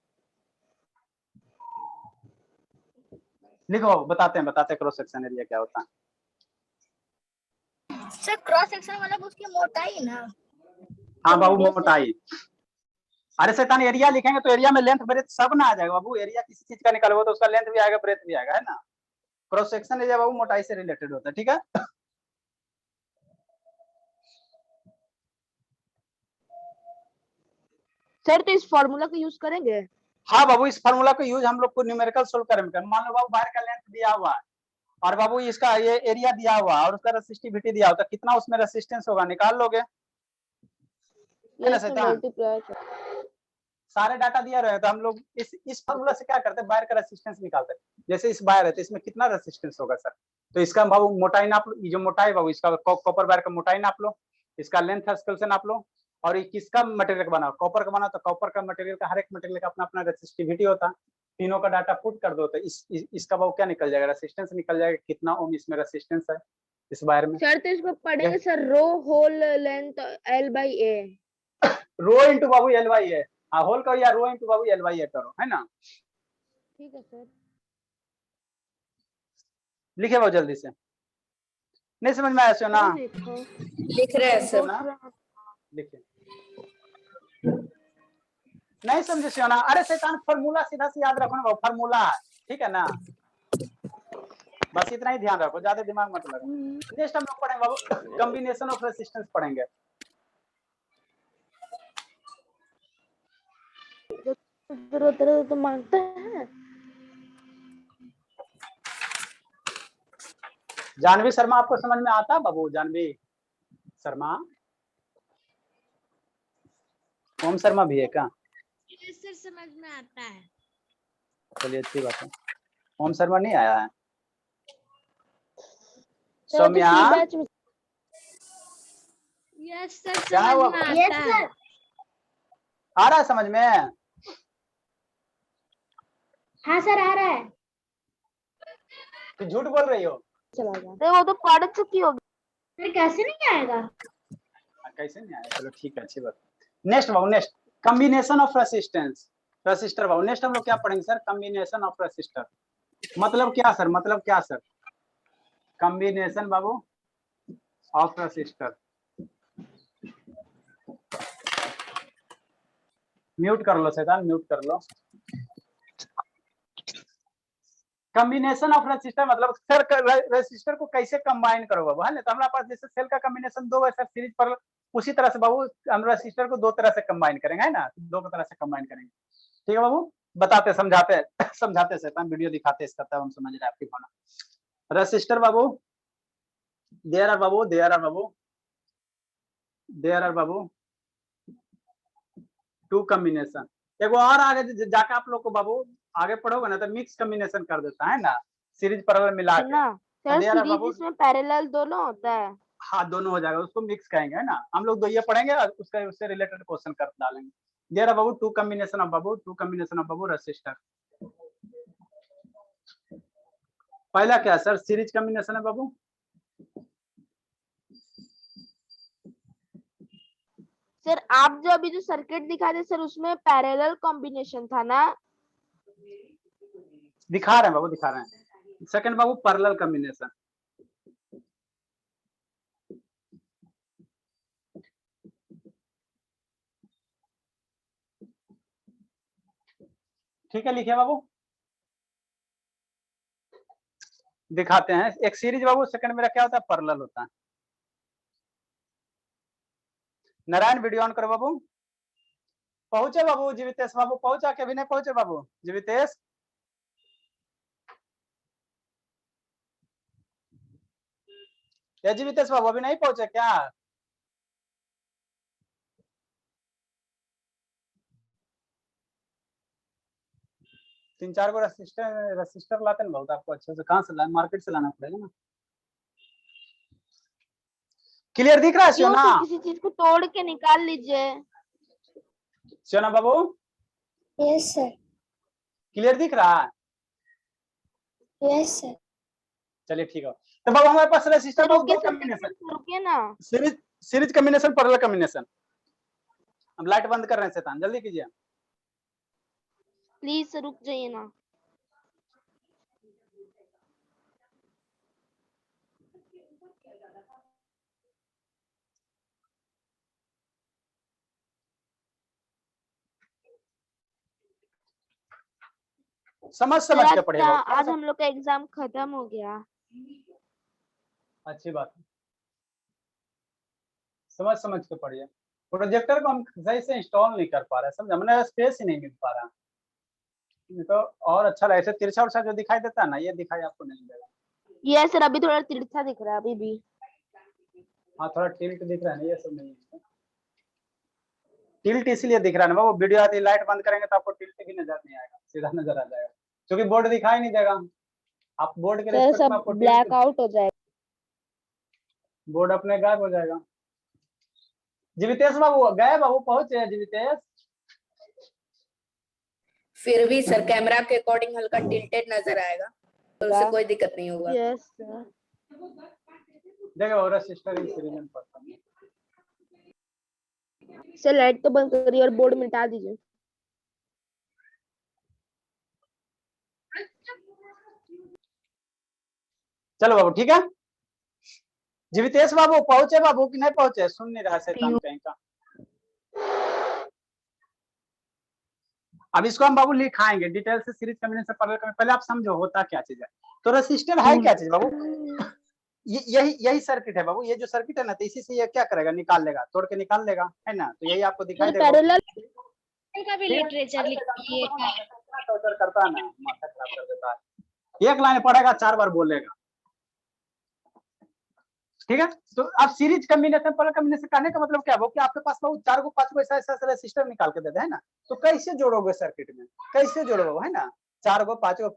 लिखो बाबू, बताते हैं, बताते हैं क्रॉस सेक्शन एरिया क्या होता है। सर क्रॉस सेक्शन मतलब उसकी मोटाई ना। हाँ बाबू radius मोटाई। अरे शैतान, एरिया लिखेंगे तो एरिया में लेंथ ब्रेथ सब ना आ जाएगा बाबू। एरिया किसी चीज का निकालोगे तो उसका लेंथ भी आएगा, ब्रेथ भी आएगा, है ना। क्रॉस सेक्शन एरिया बाबू मोटाई से रिलेटेड होता है, ठीक है। सर तो इस फॉर्मूला को यूज करेंगे? हाँ बाबू, इस फार्मूला को यूज हम लोग को न्यूमेरिकल सोल्व करेंगे। मान लो बाबू वायर का लेंथ दिया हुआ है और बाबू इसका ये एरिया दिया हुआ और उसका रेसिस्टिविटी दिया हुआ, तो कितना उसमें रेसिस्टेंस होगा निकाल लोगे, है ना यस शैतान। मल्टीप्लाई। सारे डाटा दिया रहे तो हम लोग इस फार्मूला से क्या करते हैं, वायर का रेसिस्टेंस निकालते हैं। जैसे इस वायर है तो इसमें कितना रेसिस्टेंस होगा सर, तो इसका बाबू मोटाई नाप लो, ये जो मोटाई बाबू इसका कॉपर वायर का मोटाई नाप लो, इसका लेंथ स्केल से नाप लो। और ये किसका मटेरियल का बना, कॉपर का बना, तो कॉपर का मटेरियल का, हर एक मटेरियल का अपना अपना रेसिस्टिविटी होता है। तीनों का डाटा पुट कर दो तो इसका बाबू क्या निकल जाएगा, रेसिस्टेंस निकल जाएगा, कितना ओम इसमें रेसिस्टेंस है इस वायर में। सर तो इसको पढ़ेंगे sir, rho whole length L by A. Rho into बाबू एल वाई है, हाँ होल करो या रो इंटू बाबू एल वाई है करो, है ना। ठीक है सर। लिखे बाबू जल्दी से, नहीं समझ में आया सो ना, लिख रहे हैं सर। ना लिखे नहीं समझे सियोना। अरे शैतान फार्मूला सीधा से याद रखो ना बाबू, फार्मूला, ठीक है ना, बस इतना ही ध्यान रखो, ज्यादा दिमाग मत लगाओ। नेक्स्ट हम लोग पढ़ेंगे बाबू कॉम्बिनेशन ऑफ रेसिस्टेंस पढ़ेंगे। जरूरत रहे तो मांगते हैं। जानवी शर्मा आपको समझ में आता बाबू, जानवी शर्मा, ओम शर्मा भी है क्या, सर समझ में आता है। चलिए अच्छी बात है। ओम शर्मा नहीं आया है, तो सौम्या बैच में। यस सर क्या हुआ, समझ में यस आता है। सर। आ रहा है समझ में, हाँ सर आ रहा है। कि झूठ बोल रही हो। चला गया तो वो तो पढ़ चुकी होगी। फिर कैसे नहीं आएगा। कैसे नहीं आया, चलो ठीक है, अच्छी बात। Next Babu, next combination of resistance, resistor Babu. Next हम लोग क्या पढ़ेंगे सर? कॉम्बिनेशन ऑफ रेसिस्टर मतलब क्या सर? मतलब क्या sir? Combination Babu of resistor. Mute कर लो शैतान, म्यूट कर लो। कॉम्बिनेशन ऑफ रेसिस्टर मतलब सर रेसिस्टर को कैसे कंबाइन करो बाबू, है ना? तो हमारे पास जैसे सेल का कॉम्बिनेशन दो है सर सीरीज पर, उसी तरह से बाबू हम रेसिस्टर को दो तरह से कंबाइन करेंगे, है ना? दो तरह से कंबाइन करेंगे। ठीक है बाबू, बताते समझाते समझाते शैतान, वीडियो दिखाते इसका तब हम समझ रहे आपकी भावना। रेसिस्टर बाबू, देयर आर बाबू, देयर आर बाबू, देयर आर बाबू टू कॉम्बिनेशन। एगो और आगे जाके आप लोग को बाबू आगे पढ़ोगे ना तो मिक्स कॉम्बिनेशन कर देता है ना, सीरीज पैरेलल मिला के। ना सर, देयर आर बाबू, सीरीज में पैरेलल दोनों होता है। हाँ दोनों हो जाएगा, उसको मिक्स कहेंगे, है ना? हम लोग दो ये पढ़ेंगे और उसका उससे रिलेटेड क्वेश्चन कर डालेंगे। देयर आर बाबू टू कॉम्बिनेशन ऑफ बाबू, टू कॉम्बिनेशन ऑफ बाबू रेसिस्टर। पहला क्या सर? सीरीज कॉम्बिनेशन है बाबू। सर आप जो अभी जो सर्किट दिखा रहे सर, उसमें पैरेलल कॉम्बिनेशन था ना? दिखा रहे हैं बाबू, दिखा रहे हैं। सेकंड बाबू पैरेलल कॉम्बिनेशन। ठीक है, लिखिए बाबू, दिखाते हैं। एक सीरीज बाबू, सेकंड मेरा क्या होता है? पैरेलल होता है। नारायण वीडियो ऑन करो बाबू। पहुंचे बाबू जीवितेश बाबू? पहुंचा के अभी नहीं पहुंचे बाबू जीवितेश? या जीवितेश बाबू अभी नहीं पहुंचे क्या? तीन चार को रेसिस्टर लाते हैं बहुत, आपको अच्छे से कहाँ से लाए? मार्केट से लाना पड़ेगा ना। क्लियर दिख रहा है क्यों सोना? सर, किसी चीज को तोड़ के निकाल लीजिए। सोना बाबू यस सर, क्लियर दिख रहा है? Yes sir. चलिए ठीक है। तो बाबू हमारे पास रेसिस्टर सर बाबू रुकिए दो सर, कॉम्बिनेशन, रुकिए ना। Series combination, parallel combination. हम लाइट बंद कर रहे हैं शैतान, जल्दी कीजिए। प्लीज सर रुक जाइए ना। समझ सर समझ के पढ़िएगा। आज हम लोग का एग्जाम खत्म हो गया। अच्छी बात है, समझ समझ के पढ़िए। प्रोजेक्टर को हम सही से इंस्टॉल नहीं कर पा रहे, समझा? मैंने स्पेस ही नहीं मिल पा रहा, नहीं तो और अच्छा लगे। तिरछा उरछा जो दिखाई देता है ना, ये दिखाई आपको नहीं देगा। ये सर अभी थोड़ा तिरछा दिख रहा है अभी भी। हाँ थोड़ा टिल्ट दिख रहा है ना, ये सब नहीं है। टिल्ट इसलिए दिख रहा है ना बाबू, वीडियो आती लाइट बंद करेंगे तो आपको टिल्ट भी नजर नहीं आएगा, सीधा नजर आ जाएगा, क्योंकि बोर्ड दिखाई नहीं देगा। आप बोर्ड के सर रिस्पेक्ट में सब आपको ब्लैक आउट हो जाएगा। बोर्ड अपने गायब हो जाएगा। जीवितेश बाबू गए बाबू? पहुंचे जीवितेश? फिर भी सर कैमरा के अकॉर्डिंग हल्का टिल्टेड नजर आएगा, तो उससे कोई दिक्कत नहीं होगा। Yes sir. देखो और रेसिस्टर इन सीरीज में पड़ता है। सर लाइट तो बंद करिए और बोर्ड मिटा दीजिए। चलो बाबू ठीक है। जीवितेश बाबू पहुंचे बाबू कि नहीं पहुंचे? सुन नहीं रहा शैतान कहीं का। अब इसको हम बाबू लिखाएंगे डिटेल से, सीरीज कॉम्बिनेशन पैरेलल कॉम्बिनेशन। पहले आप समझो होता क्या चीज है। तो रेसिस्टर है क्या चीज बाबू? यही सर्किट है बाबू। ये जो सर्किट है ना, तो इसी से ये क्या करेगा? निकाल लेगा, तोड़ के निकाल लेगा, है ना? तो यही आपको दिखाई देगा। पैरेलल का भी लिटरेचर लिखिए। करता है ना, माथा खराब कर देता है। एक लाइन पढ़ेगा 4 बार बोलेगा, ठीक है? तो अब सीरीज कॉम्बिनेशन पैरेलल कॉम्बिनेशन करने का मतलब क्या है? कि आपके पास बहुत 4 को 5 को ऐसा ऐसा रेसिस्टर निकाल के देते हैं ना, तो कैसे जोड़ोगे सर्किट में? कैसे जोड़ोगे, है ना? 4 को 5 को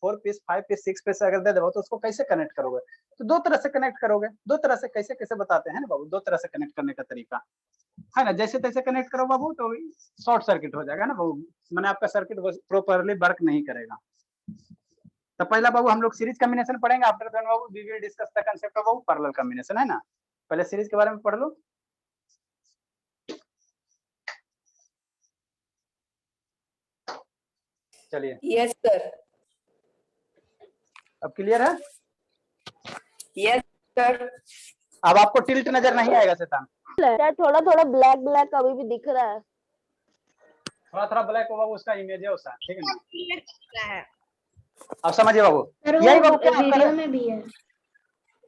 4 पीस 5 पीस 6 पीस अगर दे दो तो उसको कैसे कनेक्ट करोगे? तो दो तरह से कनेक्ट करोगे। दो तरह से कैसे कैसे बताते हैं ना बाबू, दो तरह से कनेक्ट करने का तरीका है ना। जैसे तैसे कनेक्ट करो बाबू तो शॉर्ट सर्किट हो जाएगा ना बाबू, मैंने आपका सर्किट प्रॉपरली वर्क नहीं करेगा। तो पहला बाबू हम लोग सीरीज कॉम्बिनेशन पढ़ेंगे। आफ्टर दैट बाबू we will discuss the concept of parallel combination, है ना? पहले सीरीज के बारे में पढ़ लो। चलिए यस सर। अब क्लियर है? Yes sir. अब आपको टिल्ट नजर नहीं आएगा शैतान? सर थोड़ा थोड़ा ब्लैक ब्लैक अभी भी दिख रहा है। थोड़ा थोड़ा ब्लैक होगा वो उसका इमेज है उसका, ठीक है ना? है। अब समझिए बाबू, सर यही वो बाबू क्या आप कर वीडियो रहे हैं? में भी है।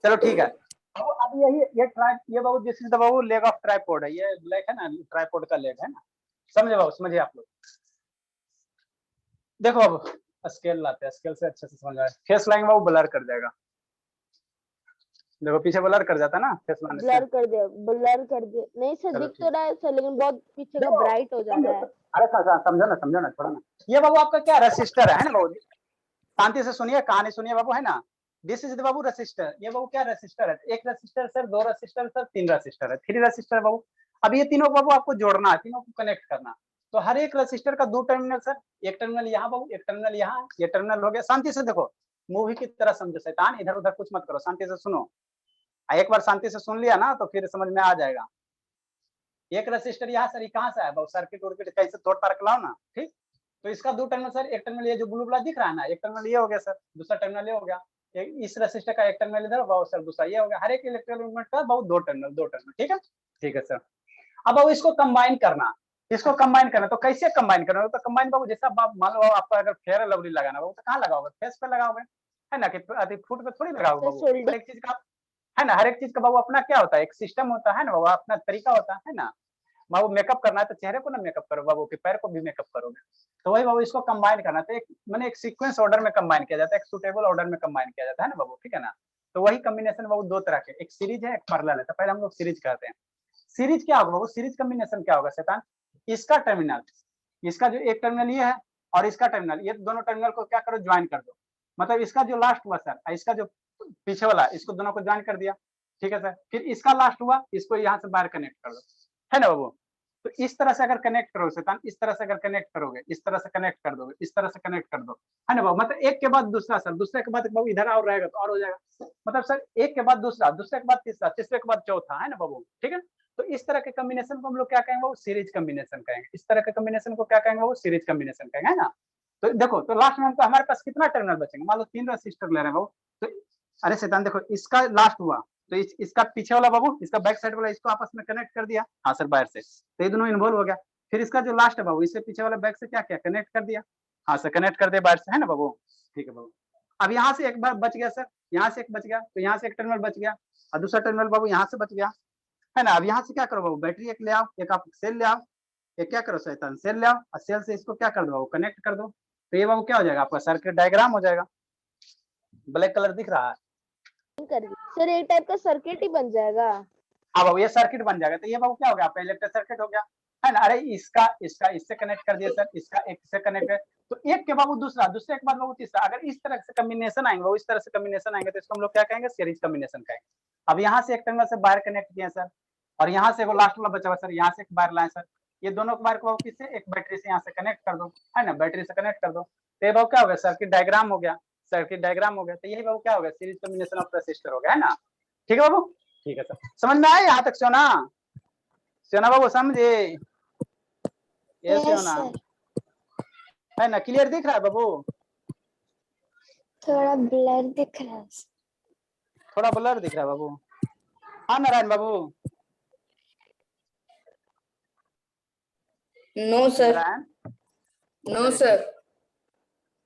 चलो ठीक है बाबू, अब यही ये ट्राइप, ये बाबू दिस इज द बाबू लेग ऑफ ट्राइपॉड है, ये ब्लैक है ना, ट्राइपॉड का लेग है ना, समझे बाबू? समझिए आप लोग। देखो बाबू स्केल लाते हैं, स्केल से अच्छे से समझ आए। फेस लाइन बाबू ब्लर कर देगा, देखो पीछे ब्लर कर जाता है ना फेस लाइन से। ब्लर कर दिया नहीं सर, चलो दिख तो रहा है सर, लेकिन बहुत पीछे का देखो, ब्राइट हो जा रहा है। अरे समझो ना थोड़ा ना। ये बाबू आपका क्या रेसिस्टर है ना बाबू? शांति से सुनिए, कहानी सुनिए बाबू, है ना? This is the Babu resistor. ये बाबू क्या रेसिस्टर है? एक रेसिस्टर सर, दो रेसिस्टर सर, तीन रेसिस्टर है, थ्री रेसिस्टर है बाबू। अब ये तीनों बाबू आपको जोड़ना है, तीनों को कनेक्ट करना। तो हर एक रेसिस्टर का दो टर्मिनल सर, एक टर्मिनल यहाँ बाबू, एक टर्मिनल यहाँ, ये टर्मिनल हो गया। शांति से देखो, मूवी की तरह समझो शैतान, इधर उधर कुछ मत करो, शांति से सुनो। एक बार शांति से सुन लिया ना तो फिर समझ में आ जाएगा। एक रेसिस्टर यहाँ सर, कहाँ से आया बाबू? सर्किट उर्किट कहीं से तोड़ ताड़ के लाओ ना, ठीक? तो इसका दो टर्मिनल सर, एक टर्मिनल ये जो ब्लू वाला दिख रहा है ना, एक टर्मिनल ये हो गया सर, दूसरा टर्मिनल ये हो गया। इस रेसिस्टर का एक टर्मिनल इधर होगा सर, दूसरा ये हो गया। हर एक इलेक्ट्रिकल एलिमेंट का बहुत दो टर्मिनल, ठीक है? ठीक है सर। अब इसको कंबाइन करना, इसको कंबाइन करना तो कैसे कंबाइन करना? तो कंबाइन बाबू जैसा मान लो आपको अगर फेयर लवली लगाना बाबू, तो कहाँ लगाओगे? फेस पे लगाओगे, है ना? कि फुट पे थोड़ी लगाओगे बाबू। हर एक चीज का, है ना, हर एक चीज का बाबू अपना क्या होता है, एक सिस्टम होता है ना बाबू, अपना तरीका होता है ना बाबू। मेकअप करना है तो चेहरे को ना मेकअप करो बाबू, कि पैर को भी मेकअप करोगे। तो वही बाबू इसको कंबाइन करना, तो एक मैंने एक सीक्वेंस ऑर्डर में कंबाइन किया जाता है, एक सुटेबल ऑर्डर में कंबाइन किया जाता है ना बाबू, ठीक है ना? तो वही कॉम्बिनेशन बाबू दो तरह के, एक सीरीज है, एक पैरेलल है। तो पहले हम लोग सीरीज करते हैं। सीरीज क्या होगा बाबू? सीरीज कॉम्बिनेशन क्या होगा शैतान? इसका टर्मिनल, इसका जो एक टर्मिनल ये है और इसका टर्मिनल, ये दोनों टर्मिनल को क्या करो, ज्वाइन कर दो। मतलब इसका जो लास्ट हुआ सर, इसका जो पीछे वाला, इसको दोनों को ज्वाइन कर दिया, ठीक है सर। फिर इसका लास्ट हुआ, इसको यहाँ से बाहर कनेक्ट कर दो, है ना बाबू? तो इस तरह से अगर कनेक्ट करोगे शैतान, इस तरह से अगर कनेक्ट करोगे, इस तरह से कनेक्ट कर दोगे, इस तरह से कनेक्ट कर दो, है ना बाबू? मतलब एक के बाद दूसरा सर, दूसरे के बाद बाबू इधर और रहेगा तो और हो जाएगा। मतलब सर एक के बाद दूसरा, दूसरे के बाद तीसरा, तीसरे के बाद चौथा, है ना बाबू? ठीक है। तो इस तरह के कॉम्बिनेशन को हम लोग क्या कहेंगे वो? सीरीज कॉम्बिनेशन कहेंगे। इस तरह के कॉम्बिनेशन को क्या कहेंगे वो? सीरीज कॉम्बिनेशन कहेंगे, है ना? तो देखो, तो लास्ट में हमको हमारे पास कितना टर्मिनल बचेंगे? मान लो तीन रेसिस्टर ले रहे हैं बाबू, तो अरे शैतान देखो, इसका लास्ट हुआ तो इसका पीछे वाला बाबू, इसका बैक साइड वाला, इसको आपस में कनेक्ट कर दिया, हाँ सर, बाहर से, तो ये दोनों इन्वॉल्व हो गया। फिर इसका जो लास्ट है बाबू, इससे पीछे वाला बैक से क्या किया, कनेक्ट कर दिया, हाँ सर, कनेक्ट कर दिया बाहर से, है ना बाबू? ठीक है बाबू। अब यहाँ से एक बार बच गया सर, यहाँ से एक बच गया, तो यहाँ से एक टर्मिनल बच गया और दूसरा टर्मिनल बाबू यहाँ से बच गया, है ना? अब यहाँ से क्या करो बाबू? बैटरी एक ले आओ, एक आप सेल ले आओ, एक क्या करो शैतान, सेल ले आओ, और सेल से इसको क्या कर दो बाबू? कनेक्ट कर दो। तो ये बाबू क्या हो जाएगा? आपका सर्किट डायग्राम हो जाएगा। ब्लैक कलर दिख रहा है? सर एक टाइप का सर्किट ही बन जाएगा। हाँ बाबू, ये सर्किट बन जाएगा। तो ये बाबू क्या हो गया? आपका इलेक्ट्रिक सर्किट हो गया, है ना? अरे इसका इससे कनेक्ट कर दिया सर, इसका एक से कनेक्ट है, तो एक के बाबू दूसरा, दूसरे के बाद बाबू तीसरा। अगर इस तरह से कॉम्बिनेशन आएंगे वो, इस तरह से कॉम्बिनेशन आएंगे, तो इसको हम लोग क्या कहेंगे? सीरीज कॉम्बिनेशन कहेंगे। अब यहाँ से एक टर्मिनल से बाहर कनेक्ट किया सर, और यहाँ से वो लास्ट वाला बचा हुआ सर, यहाँ से एक बार लाए सर, ये दोनों बार को किससे? एक बैटरी से यहाँ से कनेक्ट कर दो, है ना? बैटरी से कनेक्ट कर दो, तो ये बाबू क्या हो गया? सर्किट डायग्राम हो गया, सर्किट डायग्राम हो गया। तो यही बाबू क्या हो गया? सीरीज कॉम्बिनेशन ऑफ रेसिस्टर हो गया, है ना? ठीक है बाबू? ठीक है सर, समझ में आया? यहाँ तक सोना, सोना बाबू समझे? ये यस सोना, सर, है ना? क्लियर दिख रहा है बाबू? थोड़ा ब्लर दिख रहा है। थोड़ा ब्लर दिख रहा है बाबू? हाँ नारायण बाबू? No sir. Narayan, no sir.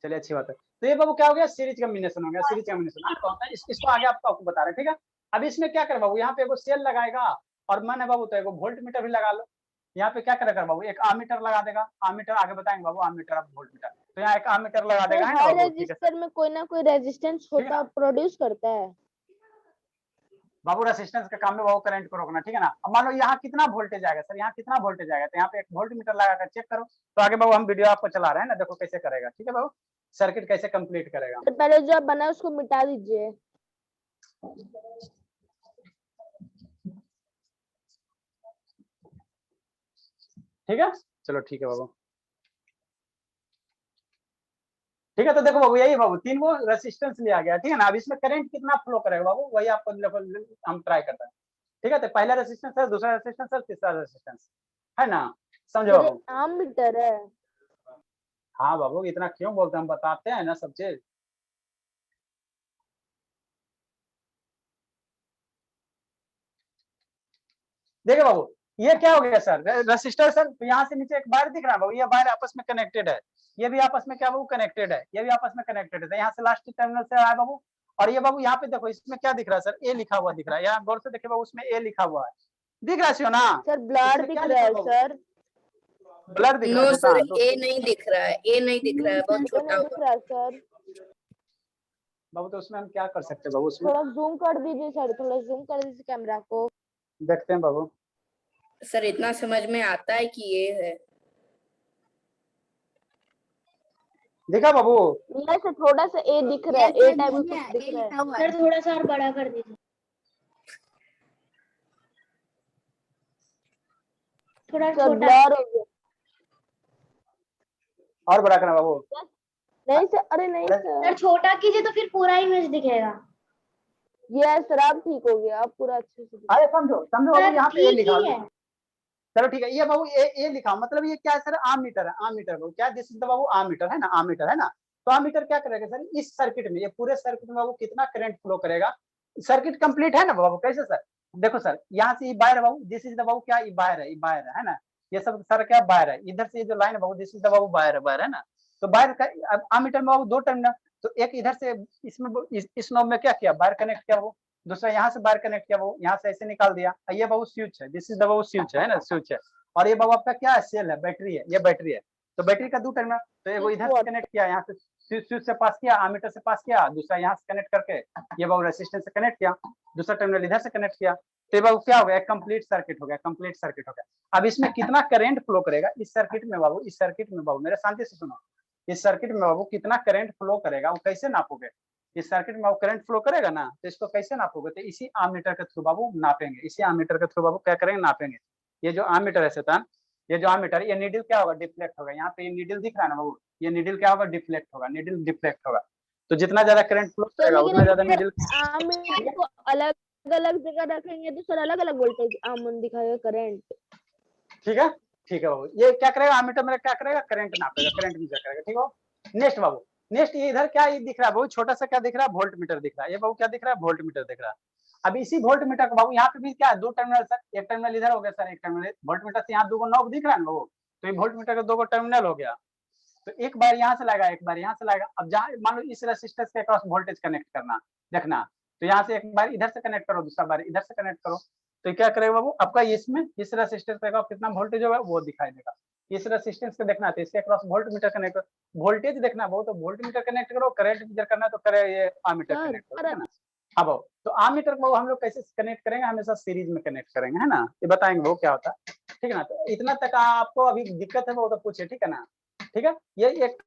चलिए अच्छी बात है। तो ये बाबू क्या हो गया? सीरीज कॉम्बिनेशन हो गया। सीरीज कॉम्बिनेशन आपका होता है, इसको आगे आपको बता रहे हैं, ठीक है? अब इसमें क्या करे बाबू? यहाँ पे एगो सेल लगाएगा, और मन है बाबू तो एगो वोल्ट मीटर भी लगा लो। यहाँ पे क्या करेगा बाबू? एक आमीटर लगा देगा, आमीटर आगे बताएंगे बाबू, आमीटर अब वोल्ट मीटर, तो यहाँ एक आमीटर लगा सर देगा, है ना हर बाबू? ठीक है रजिस्टर में कोई ना कोई रेजिस्टेंस ठीक है होता, ना प्रोड्यूस करता है बाबू? रेसिस्टेंस का काम में बाबू करंट को रोकना, ठीक है ना? अब मान लो यहाँ कितना वोल्टेज आएगा सर, यहाँ कितना वोल्टेज आएगा, तो यहाँ पे एक वोल्ट मीटर लगा कर चेक करो। तो आगे बाबू हम वीडियो आपको चला रहे हैं ना, देखो कैसे करेगा, ठीक है बाबू? सर्किट कैसे कंप्लीट करेगा। तो पहले जो आप बनाए उसको मिटा दीजिए। ठीक है, चलो ठीक है बाबू। ठीक है, तो देखो बाबू, यही बाबू तीन वो रेसिस्टेंस लिया गया, ठीक है ना? अब इसमें करंट कितना फ्लो करेगा बाबू, वही आपको हम ट्राई करते हैं, ठीक है? तो पहला रेसिस्टेंस है, दूसरा रेसिस्टेंस है, तीसरा रेसिस्टेंस, है ना? समझो सर बाबू? आम मीटर है। हाँ बाबू, इतना क्यों बोलते हैं, हम बताते हैं ना सब चीज। देखिए बाबू, ये क्या हो गया सर, रेसिस्टर सर, तो यहाँ से नीचे एक वायर दिख रहा है बाबू, ये वायर आपस में कनेक्टेड है, ये भी आपस में क्या बाबू कनेक्टेड है, ये भी आपस में कनेक्टेड है, तो यहाँ से लास्ट टर्मिनल से आया बाबू। और ये बाबू यहाँ पे देखो, इसमें क्या दिख रहा है सर, ए लिखा हुआ दिख रहा है, यहाँ गौर से देखिए बाबू, उसमें ए लिखा हुआ है, दिख रहा है ना? सर ब्लर इसमें दिख क्या रहा है लिखा बाबू? सर। ब्लर दिख रहा नो है सर, शैतान, तो ए नहीं दिख रहा है, ए नहीं दिख रहा है, बहुत तो छोटा नहीं दिख हुआ। रहा है सर। बाबू तो उसमें हम क्या कर सकते हैं बाबू, उसमें थोड़ा जूम कर दीजिए सर, थोड़ा जूम कर दीजिए कैमरा को। देखते हैं बाबू। सर इतना समझ में आता है कि ये है। दिखा बाबू? यहाँ से थोड़ा सा ए दिख रहा है, ए टाइप का कुछ दिख रहा है। सर थोड़ा सा और बड़ा कर दीजिए, थोड़ा सर छोटा। ब्लर हो गया। और बड़ा करना बाबू। नहीं सर, अरे नहीं अरे सर, सर छोटा कीजिए तो फिर पूरा इमेज दिखेगा। ये सर अब ठीक हो गया, अब पूरा अच्छे से दिख अरे समझो समझो बाबू, सर यहाँ पे ए ठीक लिखा ही हुआ है। है। चलो ठीक है, ये बाबू ए लिखा, मतलब ये क्या है सर, आमीटर है, आमीटर बाबू, क्या this is the Babu ammeter है ना, आमीटर है ना। तो आमीटर क्या करेगा सर, इस सर्किट में, ये पूरे सर्किट में बाबू कितना करंट फ्लो करेगा, सर्किट कंप्लीट है ना बाबू, कैसे सर, देखो सर, यहाँ से ये वायर है बाबू, दिस इज द बाबू क्या, ये वायर है, ये वायर है ना, ये सब सर क्या वायर है, इधर से ये जो लाइन है बाबू, दिस इज द बाबू वायर है ना। तो वायर का आमीटर में बाबू दो टर्मिनल, तो एक इधर से इसमें इस नोब में क्या किया, वायर कनेक्ट किया बाबू, दूसरा यहाँ से वायर कनेक्ट किया बाबू, यहाँ से ऐसे निकाल दिया, ये बाबू स्विच है, this is the Babu switch है ना, स्विच है। और ये बाबू आपका क्या है, सेल है, बैटरी है, ये बैटरी है। तो बैटरी का दो टर्मिनल, तो एगो इधर से कनेक्ट किया, यहाँ से स्विच से पास किया, आमीटर से पास किया, दूसरा यहाँ से कनेक्ट करके ये बाबू रेसिस्टेंस से कनेक्ट किया, दूसरा टर्मिनल इधर से कनेक्ट किया, तो ये बाबू क्या हो गया, कंप्लीट सर्किट हो गया, कंप्लीट सर्किट हो गया। अब इसमें कितना करंट फ्लो करेगा इस सर्किट में बाबू, इस सर्किट में बाबू, मेरे शांति से सुनो, इस सर्किट में बाबू कितना करंट फ्लो करेगा, वो कैसे नापोगे, इस सर्किट में करंट फ्लो करेगा ना, तो इसको कैसे नापोगे, तो इसी आमीटर के थ्रू बाबू नापेंगे, इसी आमीटर के थ्रू बाबू क्या करेंगे, नापेंगे। ये जो आमीटर है शैतान, ये जो आमीटर, ये नीडल क्या होगा, डिफ्लेक्ट होगा, यहाँ पे ये नीडल दिख रहा है ना बाबू, ये नीडल क्या होगा, डिफ्लेक्ट होगा, नीडल डिफ्लेक्ट होगा। तो जितना ज्यादा करंट फ्लो सर करेगा लेकिन उतना ज्यादा अगर नीडल, आमीटर को अलग अलग जगह रखेंगे तो सर अलग अलग वोल्टेज आमन दिखाएगा करंट। ठीक है, ठीक है बाबू, ये क्या करेगा, आमीटर में क्या करेगा, करंट नापेगा, करंट मीटर करेगा, ठीक है। नेक्स्ट बाबू, नेक्स्ट ये इधर क्या ये दिख रहा है बाबू, छोटा सा क्या दिख रहा है, वोल्ट मीटर दिख रहा है, ये बाबू क्या दिख रहा है, वोल्ट मीटर दिख रहा है। अब इसी वोल्ट मीटर को बाबू यहाँ पे भी क्या है, दो टर्मिनल सर, एक टर्मिनल इधर हो गया सर, एक टर्मिनल वोल्ट मीटर से यहाँ दो नॉब दिख रहा है ना बाबू, तो ये वोल्ट मीटर का दो टर्मिनल हो गया। तो एक बार यहाँ से लगाया, एक बार यहाँ से लगाया, अब जहाँ मान लो इस रेसिस्टेंस के अक्रॉस वोल्टेज कनेक्ट करना, देखना, तो यहाँ से एक बार इधर से कनेक्ट करो, दूसरा बार इधर से कनेक्ट करो, तो क्या करेगा बाबू, आपका इसमें इस रेसिस्टेंस पे कितना वोल्टेज होगा वो दिखाई देगा। इस रेसिस्टेंस को देखना है, इसके अक्रॉस वोल्ट मीटर कनेक्ट करो, वोल्टेज देखना है तो वोल्ट मीटर कनेक्ट करो, करंट मीटर करना है तो करे ये आमीटर कनेक्ट करो, ठीक है ना। हाँ बाबू, तो आमीटर को हम लोग कैसे कनेक्ट करेंगे, हमेशा सीरीज में कनेक्ट करेंगे, है ना, ये बताएंगे वो क्या होता है, ठीक है ना। तो इतना तक आपको अभी दिक्कत है वो तो पूछे, ठीक है ना, ठीक है। ये एक